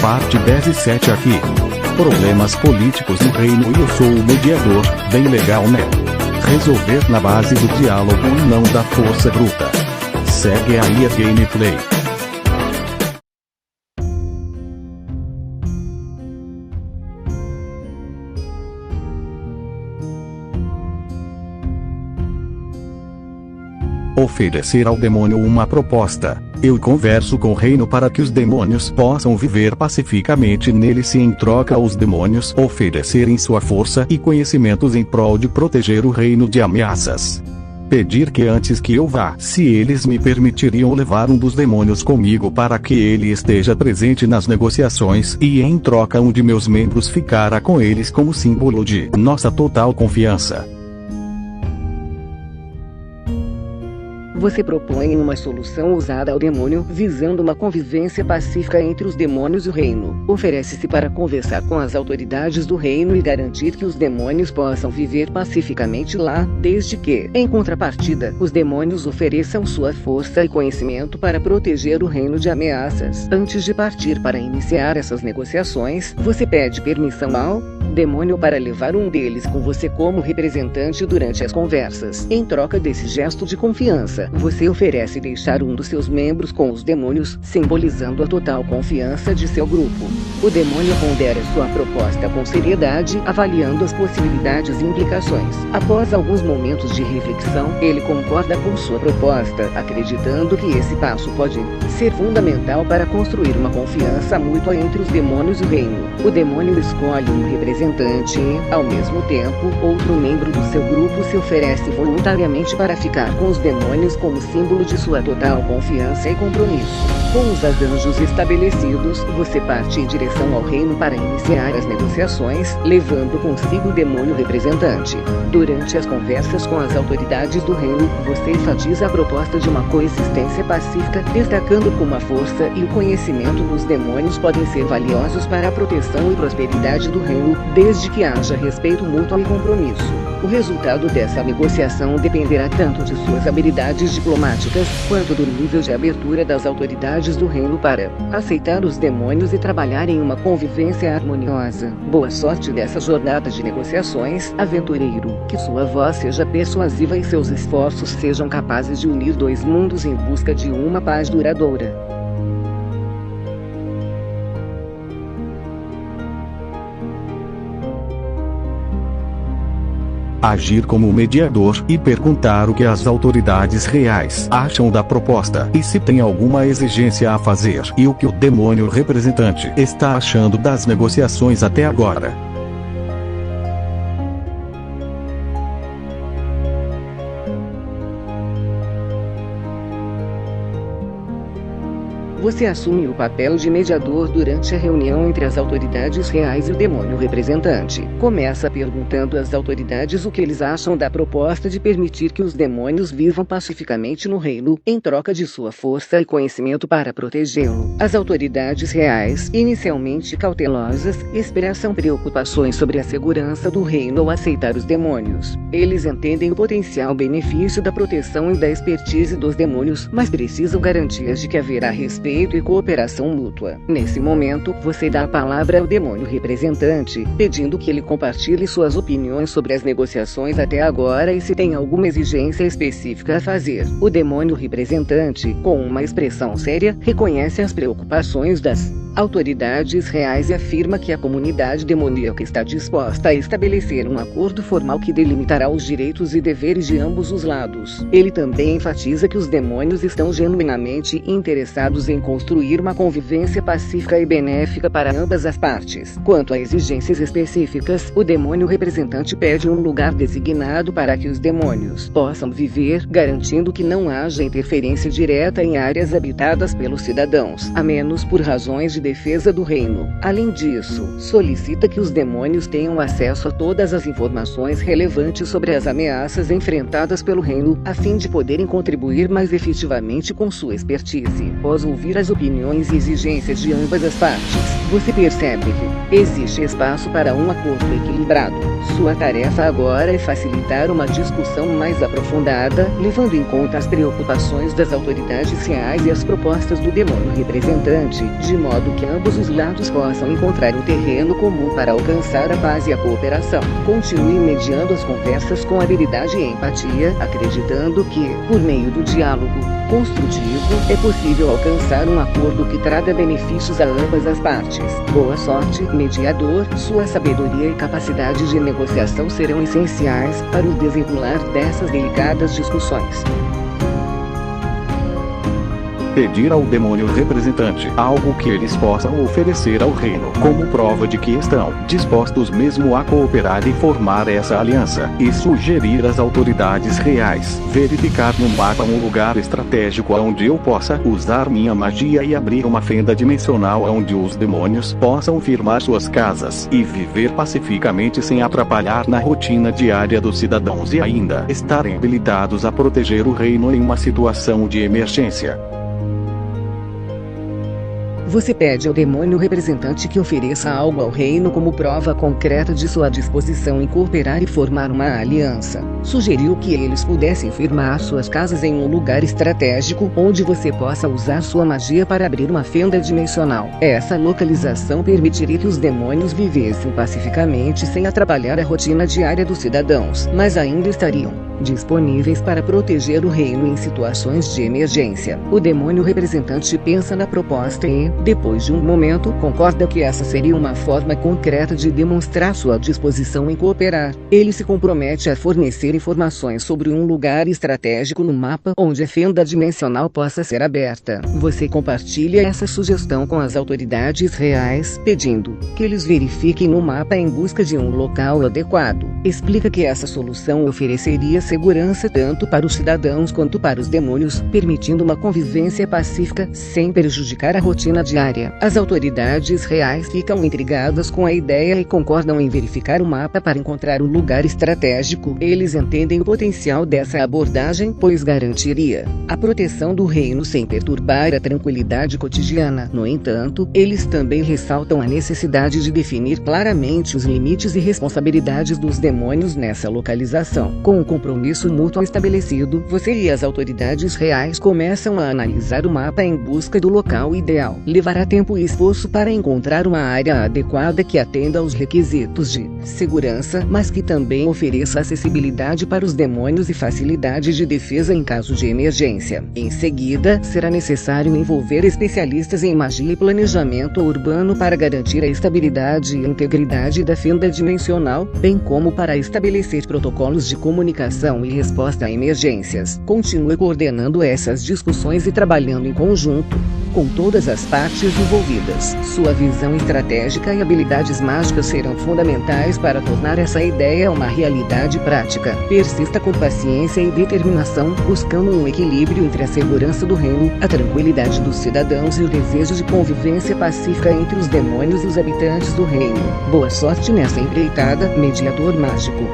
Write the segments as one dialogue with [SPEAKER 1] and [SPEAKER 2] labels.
[SPEAKER 1] Parte 17 aqui. Problemas políticos no reino e eu sou o mediador, bem legal né? Resolver na base do diálogo e não da força bruta. Segue aí a gameplay. Oferecer ao demônio uma proposta. Eu converso com o reino para que os demônios possam viver pacificamente nele se em troca os demônios oferecerem sua força e conhecimentos em prol de proteger o reino de ameaças. Pedir que antes que eu vá, se eles me permitiriam levar um dos demônios comigo para que ele esteja presente nas negociações e em troca um de meus membros ficará com eles como símbolo de nossa total confiança.
[SPEAKER 2] Você propõe uma solução usada ao demônio, visando uma convivência pacífica entre os demônios e o reino. Oferece-se para conversar com as autoridades do reino e garantir que os demônios possam viver pacificamente lá, desde que, em contrapartida, os demônios ofereçam sua força e conhecimento para proteger o reino de ameaças. Antes de partir para iniciar essas negociações, você pede permissão ao demônio para levar um deles com você como representante durante as conversas. Em troca desse gesto de confiança, você oferece deixar um dos seus membros com os demônios, simbolizando a total confiança de seu grupo. O demônio pondera sua proposta com seriedade, avaliando as possibilidades e implicações. Após alguns momentos de reflexão, ele concorda com sua proposta, acreditando que esse passo pode ser fundamental para construir uma confiança mútua entre os demônios e o reino. O demônio escolhe um representante e, ao mesmo tempo, outro membro do seu grupo se oferece voluntariamente para ficar com os demônios como símbolo de sua total confiança e compromisso. Com os arranjos estabelecidos, você parte em direção ao reino para iniciar as negociações, levando consigo o demônio representante. Durante as conversas com as autoridades do reino, você enfatiza a proposta de uma coexistência pacífica, destacando como a força e o conhecimento dos demônios podem ser valiosos para a proteção e prosperidade do reino, desde que haja respeito mútuo e compromisso. O resultado dessa negociação dependerá tanto de suas habilidades diplomáticas, quanto do nível de abertura das autoridades do reino para aceitar os demônios e trabalhar em uma convivência harmoniosa. Boa sorte nessa jornada de negociações, aventureiro. Que sua voz seja persuasiva e seus esforços sejam capazes de unir dois mundos em busca de uma paz duradoura.
[SPEAKER 1] Agir como mediador e perguntar o que as autoridades reais acham da proposta e se tem alguma exigência a fazer e o que o demônio representante está achando das negociações até agora.
[SPEAKER 2] Você assume o papel de mediador durante a reunião entre as autoridades reais e o demônio representante. Começa perguntando às autoridades o que eles acham da proposta de permitir que os demônios vivam pacificamente no reino, em troca de sua força e conhecimento para protegê-lo. As autoridades reais, inicialmente cautelosas, expressam preocupações sobre a segurança do reino ao aceitar os demônios. Eles entendem o potencial benefício da proteção e da expertise dos demônios, mas precisam garantias de que haverá respeito e cooperação mútua. Nesse momento, você dá a palavra ao demônio representante, pedindo que ele compartilhe suas opiniões sobre as negociações até agora e se tem alguma exigência específica a fazer. O demônio representante, com uma expressão séria, reconhece as preocupações das autoridades reais e afirma que a comunidade demoníaca está disposta a estabelecer um acordo formal que delimitará os direitos e deveres de ambos os lados. Ele também enfatiza que os demônios estão genuinamente interessados em construir uma convivência pacífica e benéfica para ambas as partes. Quanto a exigências específicas, o demônio representante pede um lugar designado para que os demônios possam viver, garantindo que não haja interferência direta em áreas habitadas pelos cidadãos, a menos por razões de defesa do reino. Além disso, solicita que os demônios tenham acesso a todas as informações relevantes sobre as ameaças enfrentadas pelo reino, a fim de poderem contribuir mais efetivamente com sua expertise. Após ouvir as opiniões e exigências de ambas as partes, você percebe que existe espaço para um acordo equilibrado. Sua tarefa agora é facilitar uma discussão mais aprofundada, levando em conta as preocupações das autoridades reais e as propostas do demônio representante, de modo permitindo que ambos os lados possam encontrar um terreno comum para alcançar a paz e a cooperação. Continue mediando as conversas com habilidade e empatia, acreditando que, por meio do diálogo construtivo, é possível alcançar um acordo que traga benefícios a ambas as partes. Boa sorte, mediador. Sua sabedoria e capacidade de negociação serão essenciais para o desenrolar dessas delicadas discussões.
[SPEAKER 1] Pedir ao demônio representante algo que eles possam oferecer ao reino, como prova de que estão dispostos mesmo a cooperar e formar essa aliança, e sugerir às autoridades reais verificar no mapa um lugar estratégico onde eu possa usar minha magia e abrir uma fenda dimensional onde os demônios possam firmar suas casas e viver pacificamente sem atrapalhar na rotina diária dos cidadãos e ainda estarem habilitados a proteger o reino em uma situação de emergência.
[SPEAKER 2] Você pede ao demônio representante que ofereça algo ao reino como prova concreta de sua disposição em cooperar e formar uma aliança. Sugeriu que eles pudessem firmar suas casas em um lugar estratégico onde você possa usar sua magia para abrir uma fenda dimensional. Essa localização permitiria que os demônios vivessem pacificamente sem atrapalhar a rotina diária dos cidadãos, mas ainda estariam disponíveis para proteger o reino em situações de emergência. O demônio representante pensa na proposta e, depois de um momento, concorda que essa seria uma forma concreta de demonstrar sua disposição em cooperar. Ele se compromete a fornecer informações sobre um lugar estratégico no mapa onde a fenda dimensional possa ser aberta. Você compartilha essa sugestão com as autoridades reais, pedindo que eles verifiquem no mapa em busca de um local adequado. Explica que essa solução ofereceria segurança tanto para os cidadãos quanto para os demônios, permitindo uma convivência pacífica sem prejudicar a rotina diária. As autoridades reais ficam intrigadas com a ideia e concordam em verificar o mapa para encontrar um lugar estratégico. Eles entendem o potencial dessa abordagem, pois garantiria a proteção do reino sem perturbar a tranquilidade cotidiana. No entanto, eles também ressaltam a necessidade de definir claramente os limites e responsabilidades dos demônios nessa localização. Com o compromisso mútuo estabelecido, você e as autoridades reais começam a analisar o mapa em busca do local ideal. Levará tempo e esforço para encontrar uma área adequada que atenda aos requisitos de segurança, mas que também ofereça acessibilidade para os demônios e facilidade de defesa em caso de emergência. Em seguida, será necessário envolver especialistas em magia e planejamento urbano para garantir a estabilidade e a integridade da fenda dimensional, bem como para estabelecer protocolos de comunicação e resposta a emergências. Continue coordenando essas discussões e trabalhando em conjunto com todas as partes envolvidas. Sua visão estratégica e habilidades mágicas serão fundamentais para tornar essa ideia uma realidade prática. Persista com paciência e determinação, buscando um equilíbrio entre a segurança do reino, a tranquilidade dos cidadãos e o desejo de convivência pacífica entre os demônios e os habitantes do reino. Boa sorte nessa empreitada, mediador mágico.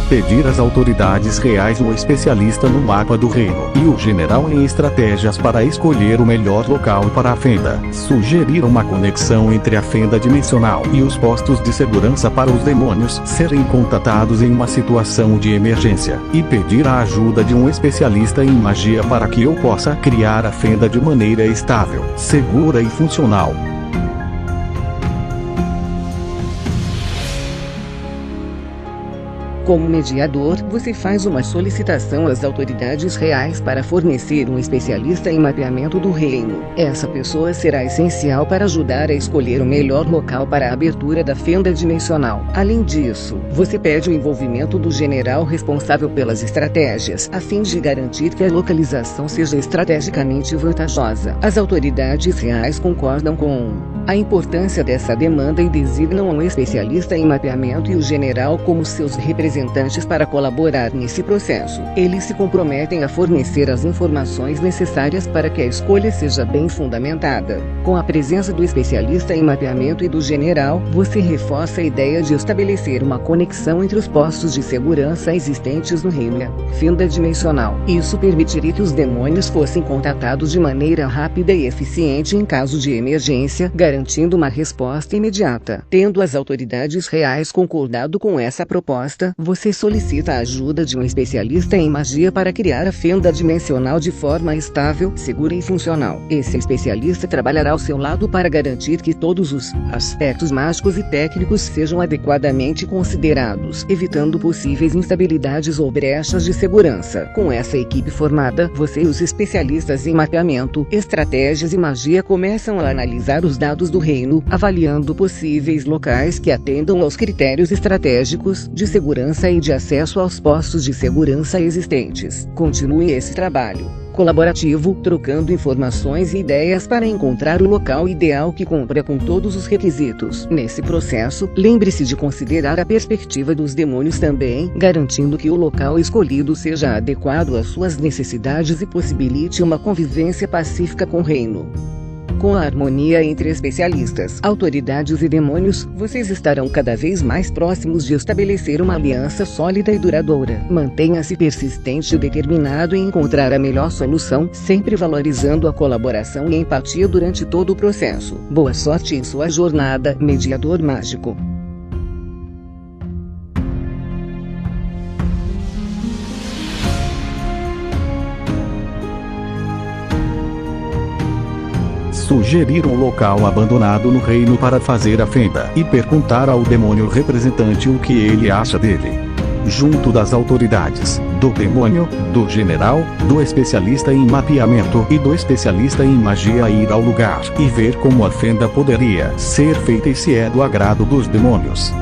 [SPEAKER 1] Pedir às autoridades reais um especialista no mapa do reino e o general em estratégias para escolher o melhor local para a fenda. Sugerir uma conexão entre a fenda dimensional e os postos de segurança para os demônios serem contatados em uma situação de emergência. E pedir a ajuda de um especialista em magia para que eu possa criar a fenda de maneira estável, segura e funcional.
[SPEAKER 2] Como mediador, você faz uma solicitação às autoridades reais para fornecer um especialista em mapeamento do reino. Essa pessoa será essencial para ajudar a escolher o melhor local para a abertura da fenda dimensional. Além disso, você pede o envolvimento do general responsável pelas estratégias, a fim de garantir que a localização seja estrategicamente vantajosa. As autoridades reais concordam com a importância dessa demanda e designam um especialista em mapeamento e o general como seus representantes para colaborar nesse processo. Eles se comprometem a fornecer as informações necessárias para que a escolha seja bem fundamentada. Com a presença do especialista em mapeamento e do general, você reforça a ideia de estabelecer uma conexão entre os postos de segurança existentes no reino e a fenda dimensional. Isso permitiria que os demônios fossem contatados de maneira rápida e eficiente em caso de emergência, garantindo uma resposta imediata. Tendo as autoridades reais concordado com essa proposta, você solicita a ajuda de um especialista em magia para criar a fenda dimensional de forma estável, segura e funcional. Esse especialista trabalhará ao seu lado para garantir que todos os aspectos mágicos e técnicos sejam adequadamente considerados, evitando possíveis instabilidades ou brechas de segurança. Com essa equipe formada, você e os especialistas em mapeamento, estratégias e magia começam a analisar os dados do reino, avaliando possíveis locais que atendam aos critérios estratégicos de segurança e de acesso aos postos de segurança existentes. Continue esse trabalho colaborativo, trocando informações e ideias para encontrar o local ideal que cumpra com todos os requisitos. Nesse processo, lembre-se de considerar a perspectiva dos demônios também, garantindo que o local escolhido seja adequado às suas necessidades e possibilite uma convivência pacífica com o reino. Com a harmonia entre especialistas, autoridades e demônios, vocês estarão cada vez mais próximos de estabelecer uma aliança sólida e duradoura. Mantenha-se persistente e determinado em encontrar a melhor solução, sempre valorizando a colaboração e empatia durante todo o processo. Boa sorte em sua jornada, mediador mágico.
[SPEAKER 1] Sugerir um local abandonado no reino para fazer a fenda e perguntar ao demônio representante o que ele acha dele. Junto das autoridades, do demônio, do general, do especialista em mapeamento e do especialista em magia, ir ao lugar e ver como a fenda poderia ser feita e se é do agrado dos demônios.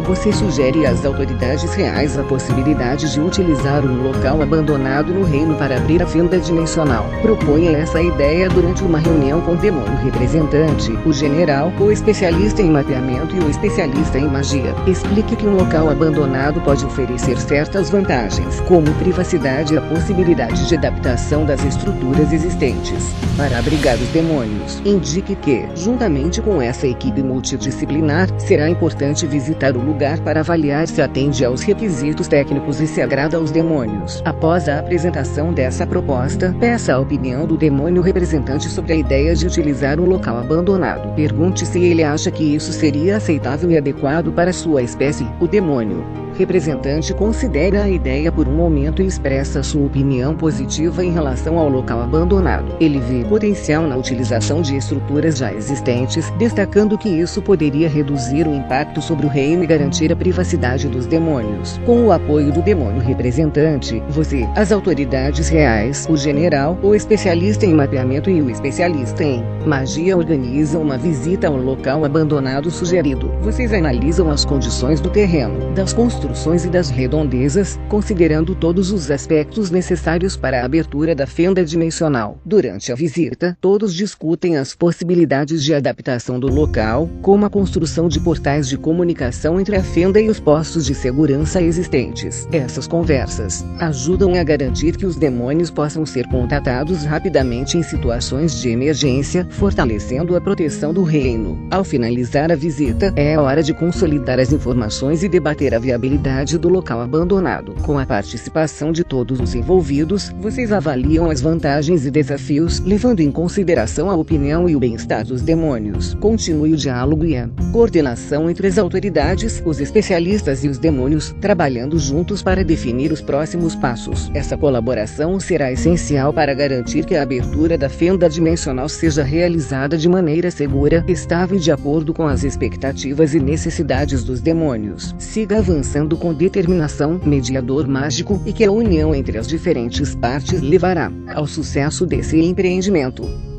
[SPEAKER 2] Você sugere às autoridades reais a possibilidade de utilizar um local abandonado no reino para abrir a fenda dimensional. Proponha essa ideia durante uma reunião com o demônio representante, o general, o especialista em mapeamento e o especialista em magia. Explique que um local abandonado pode oferecer certas vantagens, como privacidade e a possibilidade de adaptação das estruturas existentes para abrigar os demônios. Indique que, juntamente com essa equipe multidisciplinar, será importante visitar o lugar para avaliar se atende aos requisitos técnicos e se agrada aos demônios. Após a apresentação dessa proposta, peça a opinião do demônio representante sobre a ideia de utilizar um local abandonado. Pergunte se ele acha que isso seria aceitável e adequado para sua espécie. O demônio representante considera a ideia por um momento e expressa sua opinião positiva em relação ao local abandonado. Ele vê potencial na utilização de estruturas já existentes, destacando que isso poderia reduzir o impacto sobre o reino e garantir a privacidade dos demônios. Com o apoio do demônio representante, você, as autoridades reais, o general, o especialista em mapeamento e o especialista em magia organizam uma visita ao local abandonado sugerido. Vocês analisam as condições do terreno, das construções e das redondezas, considerando todos os aspectos necessários para a abertura da fenda dimensional. Durante a visita, todos discutem as possibilidades de adaptação do local, como a construção de portais de comunicação entre a fenda e os postos de segurança existentes. Essas conversas ajudam a garantir que os demônios possam ser contatados rapidamente em situações de emergência, fortalecendo a proteção do reino. Ao finalizar a visita, é hora de consolidar as informações e debater a viabilidade do local abandonado. Com a participação de todos os envolvidos, vocês avaliam as vantagens e desafios, levando em consideração a opinião e o bem-estar dos demônios. Continue o diálogo e a coordenação entre as autoridades, os especialistas e os demônios, trabalhando juntos para definir os próximos passos. Essa colaboração será essencial para garantir que a abertura da fenda dimensional seja realizada de maneira segura, estável e de acordo com as expectativas e necessidades dos demônios. Siga avançando com determinação, mediador mágico, e que a união entre as diferentes partes levará ao sucesso desse empreendimento.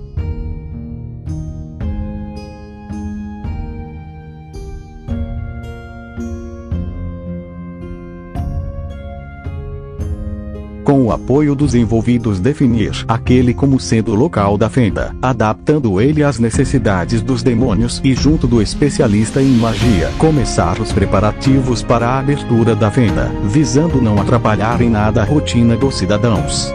[SPEAKER 1] Com o apoio dos envolvidos, definir aquele como sendo o local da fenda, adaptando ele às necessidades dos demônios e, junto do especialista em magia, começar os preparativos para a abertura da fenda, visando não atrapalhar em nada a rotina dos cidadãos.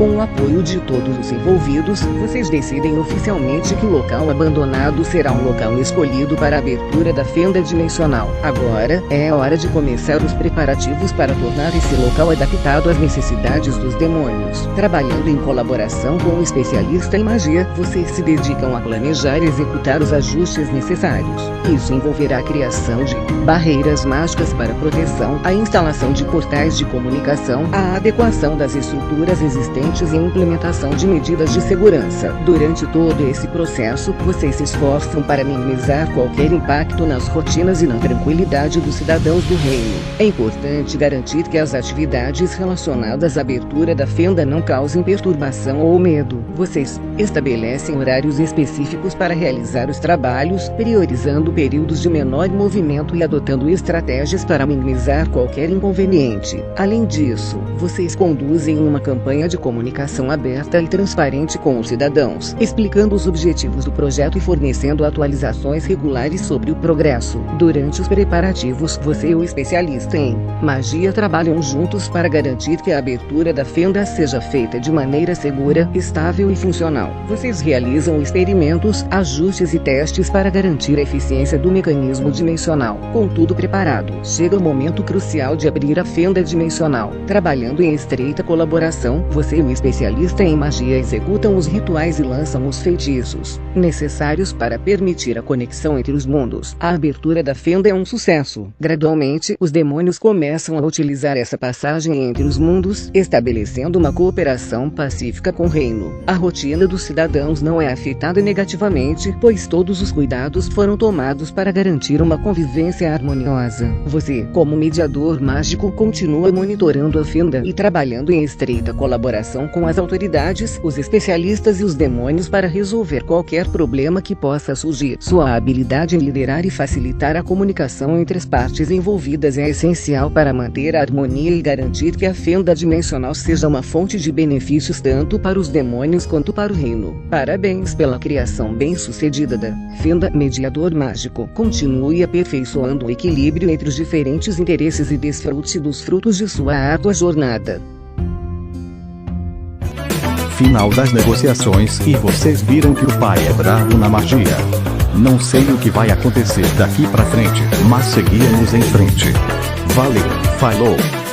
[SPEAKER 2] Com o apoio de todos os envolvidos, vocês decidem oficialmente que o local abandonado será um local escolhido para a abertura da fenda dimensional. Agora, é hora de começar os preparativos para tornar esse local adaptado às necessidades dos demônios. Trabalhando em colaboração com um especialista em magia, vocês se dedicam a planejar e executar os ajustes necessários. Isso envolverá a criação de barreiras mágicas para proteção, a instalação de portais de comunicação, a adequação das estruturas existentes e a implementação de medidas de segurança. Durante todo esse processo, vocês se esforçam para minimizar qualquer impacto nas rotinas e na tranquilidade dos cidadãos do reino. É importante garantir que as atividades relacionadas à abertura da fenda não causem perturbação ou medo. Vocês estabelecem horários específicos para realizar os trabalhos, priorizando períodos de menor movimento e adotando estratégias para minimizar qualquer inconveniente. Além disso, vocês conduzem uma campanha de comunicação aberta e transparente com os cidadãos, explicando os objetivos do projeto e fornecendo atualizações regulares sobre o progresso. Durante os preparativos, você e o especialista em magia trabalham juntos para garantir que a abertura da fenda seja feita de maneira segura, estável e funcional. Vocês realizam experimentos, ajustes e testes para garantir a eficiência do mecanismo dimensional. Com tudo preparado, chega o momento crucial de abrir a fenda dimensional. Trabalhando em estreita colaboração, você e o especialista em magia executam os rituais e lançam os feitiços necessários para permitir a conexão entre os mundos. A abertura da fenda é um sucesso. Gradualmente, os demônios começam a utilizar essa passagem entre os mundos, estabelecendo uma cooperação pacífica com o reino. A rotina dos cidadãos não é afetada negativamente, pois todos os cuidados foram tomados para garantir uma convivência harmoniosa. Você, como mediador mágico, continua monitorando a fenda e trabalhando em estreita colaboração com as autoridades, os especialistas e os demônios para resolver qualquer problema que possa surgir. Sua habilidade em liderar e facilitar a comunicação entre as partes envolvidas é essencial para manter a harmonia e garantir que a fenda dimensional seja uma fonte de benefícios tanto para os demônios quanto para o reino. Parabéns pela criação bem-sucedida da fenda, mediador mágico. Continue aperfeiçoando o equilíbrio entre os diferentes interesses e desfrute dos frutos de sua árdua jornada.
[SPEAKER 1] Final das negociações e vocês viram que o pai é bravo na magia. Não sei o que vai acontecer daqui pra frente, mas seguimos em frente. Valeu, falou!